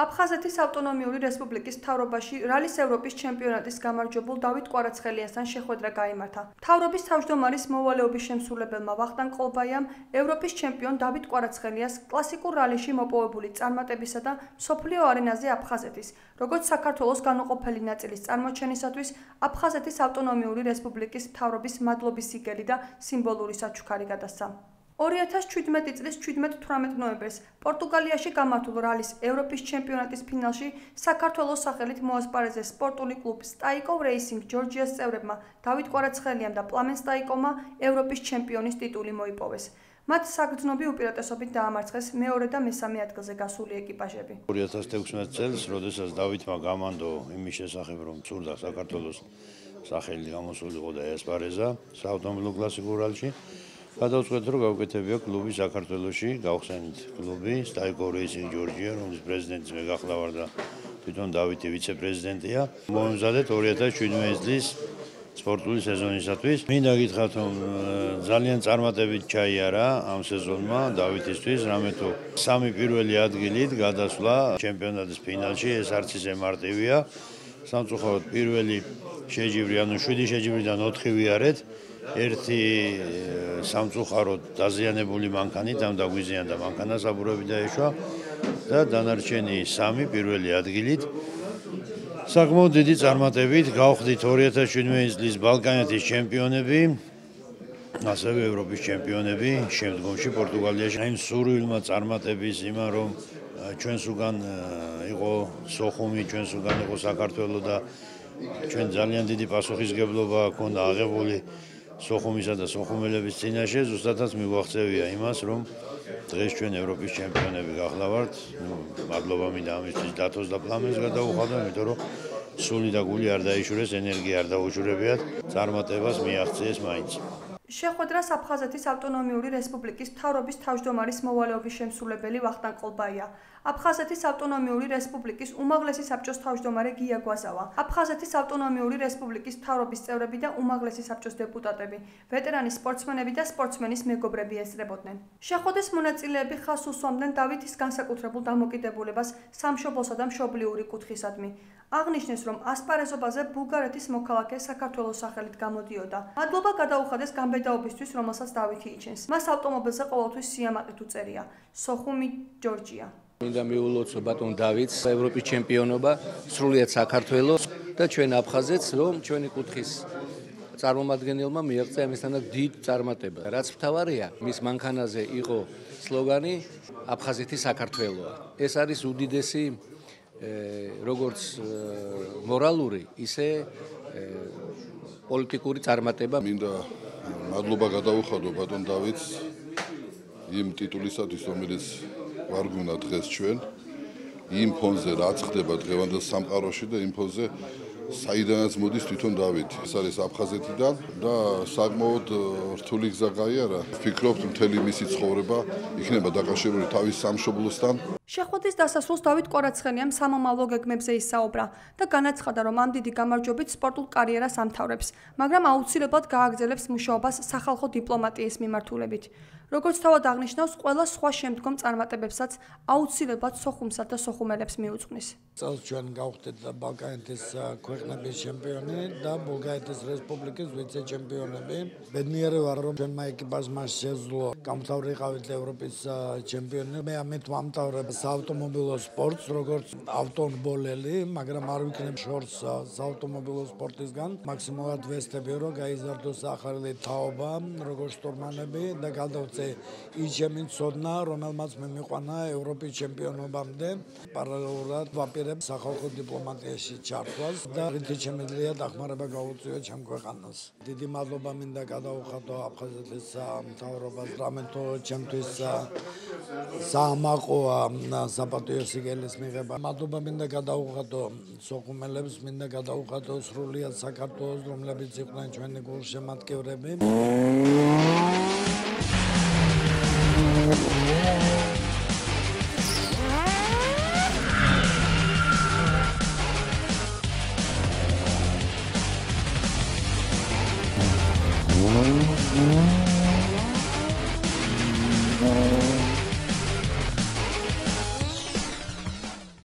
აფხაზეთის ავტონომიური რესპუბლიკის მთავრობაში რალის ევროპის ჩემპიონატის გამარჯვებულ დავით კვარაცხელიასთან შეხვედრა გაიმართა. მთავრობის თავმჯდომარის მოვალეობის შემსრულებელმა ვახტანგ ყოლბაიამ ევროპის ჩემპიონ დავით კვარაცხელიას კლასიკურ რალიში მოპოვებული წარმატებისა და მსოფლიო არენაზე აფხაზეთის, როგორც საქართველოს განუყოფელი ნაწილის წარმოჩენისათვის აფხაზეთის ავტონომიური რესპუბლიკის მთავრობის მადლობის სიგელი და სიმბოლური საჩუქარი გადასცა. 2017 წლის 17-18 ნოემბერს პორტუგალიაში გამართულ რალის ევროპის ჩემპიონატის ფინალში საქართველოს სახელით მოასპარეზეს სპორტული კლუბ სტაიკოვ რეისინგ ჯორჯიას წევრებმა დავით კვარაცხელიამ და პლამენ სტაიკოვმა ევროპის ჩემპიონის ტიტული მოიპოვეს. მათ საგრძნობი უპირატესობით დაამარცხეს მეორე და მესამე ადგილზე გასული ეკიპაჟები. 2016 წელს, როდესაც დავითმა გამანდო იმის შესახებ, რომ სურდა საქართველოს სახელით გამოსულიყო და ეასპარეზა საავტომობილო კლასიკურ რალში, გადავწყვეტ, რომ გავკეთებია კლუბი საქართველოში, გავხსენით კლუბი სტაიკოვ რეისინგ ჯორჯია, რომლის პრეზიდენტიც მე გახლავარ და თვითონ დავითი ვიცე-პრეზიდენტია. მომზადეთ 2017 წლის სპორტული სეზონისათვის. მინდა გითხრათ, რომ ძალიან წარმატებით ჩაიარა ამ სეზონმა დავითისთვის, რამე თუ სამი პირველი ადგილით გადასვლა ჩემპიონატის ფინალში, ეს არც ისე მარტივია. სამწუხაროდ პირველი შეჯიბრი, ანუ 7 შეჯიბრიდან 4 ვიარეთ. ერთი სამწუხაროდ დაზიანებული მანქანით ამ დაგვიზიანდა მანქანა საბურები დაეშვა და დანარჩენი სამი პირველი ადგილით საკმაოდ დიდი წარმატებით გავხდით 2017 წლის ბალკანეთის ჩემპიონები, ასევე ევროპის ჩემპიონები, შემდგომში პორტუგალიაში. იმ სურვილმა წარმატების იმან, რომ ჩვენს უგან იყო სოხუმი, ჩვენს უგან იყო საქართველო და ჩვენ ძალიან დიდი პასუხისგებლობა ჰქონდა აღებული სოხუმისა და სოხუმელების წინაშე, ზუსტადაც მიგვაღწევია იმას, რომ დღეს ჩვენ ევროპის ჩემპიონები გახლავართ. მადლობა მინდა ამისთვის დათოს და პლამენს გადაუხადო, იმიტომ რომ სული და გული არ დაიშურეს, ენერგია არ დაუშურებიათ, წარმატებას მიაღწიეს მაინც. შეხვედრას აფხაზეთის ავტონომიური რესპუბლიკის მთავრობის თავმჯდომარის მოვალეობის შემსრულებელი ვახტანგ ყოლბაია, აფხაზეთის ავტონომიური რესპუბლიკის უმაღლესი საბჭოს თავმჯდომარე გია გვაზავა, აფხაზეთის ავტონომიური რესპუბლიკის მთავრობის წევრები და უმაღლესი საბჭოს დეპუტატები, ვეტერანი სპორტსმენები და სპორტსმენის მეგობრები ესწრებოდნენ. შეხვედრის მონაწილეები ხაზს უსვამდნენ დავითის განსაკუთრებულ დამოკიდებულებას სამშობლოსა და მშობლიური კუთხისადმი. აღნიშნეს, რომ ასპარეზობაზე ბულგარეთის მოქალაქე საქართველოს სახელით გამოდიოდა. მადლობა გადაუხადეს გამბედაობისთვის, რომელსაც დავითი იჩენს. მას ავტომობილზე ყოველთვის სიამაყით უწერია. სოხუმი, ჯორჯია. მინდა მიულოცო ბატონ დავითს ევროპის ჩემპიონობა, სრულიად საქართველოს და ჩვენ აფხაზეთს, რომ ჩვენი კუთხის წარმომადგენელმა მიაღწია ამისთანა დიდ წარმატება. რაც მთავარია, მის მანქანაზე იყო სლოგანი აფხაზეთი საქართველოა. ეს არის უდიდესი როგორც მორალური, ისე პოლიტიკური წარმატება. მინდა მადლობა გადაუხადო ბატონ დავითს იმ ტიტულისათვის, რომელიც ვარგუნა დღეს ჩვენ, იმ ფონზე რაც ხდება დღევანდელ სამყაროში და იმ ფონზე საიდანაც მოდის თვითონ დავითი. ეს არის აფხაზეთიდან და საკმაოდ რთული გზა გაიარა. ვფიქრობთ, მთელი მისი ცხოვრება იქნება დაკავშირებული თავის სამშობლოსთან. შეხვედრის დასასრულს დავით კვარაცხელიამ სამომავლო გეგმებზე ისაუბრა და განაცხადა, რომ ამ დიდი გამარჯვებით სპორტულ კარიერას ამთავრებს, მაგრამ აუცილებლად გააგრძელებს მუშაობას სახალხო დიპლომატიის მიმართულებით. როგორც თავად აღნიშნავს, ყველა სხვა შემდგომ წარმატებებსაც აუცილებლად სოხუმსა და სოხუმელებს მიუძღვნის. წელს ჩვენ გავხდით ბალკანეთის ქვეყნების ჩემპიონი და ბულგარეთის რესპუბლიკის ვიცე-ჩემპიონები. ბედნიერი ვარ, რომ ჩვენმა ეკიპაჟმა შეძლო გამთავრიყავით ევროპის ჩემპიონი. მე ამით ვამთავრებ საავტომობილო სპორტს, როგორც ავტომობილელი, მაგრამ არ ვიქნებ შორს საავტომობილო სპორტისგან. მაქსიმალურად ვესწრები, რომ გაიზარდოს ახალი თაობა, როგორც შტურმანები და გადავწე ის ჩემი ცოდნა, რომელმაც მე მიყვანა ევროპის ჩემპიონობამდე. პარალელურად ვაპირებ სახალხო დიპლომატიაში ჩართვას და რითი შემიძლია დახმარება გაუწიო ჩემ ქვეყანას. დიდი მადლობა მინდა გადაუხადო აფხაზეთის მთავრობას, რამე თუ ჩემთვის საამაყოა საპატიო სიგელის მიღება. მადლობა მინდა გადაუხადო სოხუმელებს, მინდა გადაუხადო სრულიად საქართველოს, რომლებიც იყვნენ ჩვენი გულშემატკივრები.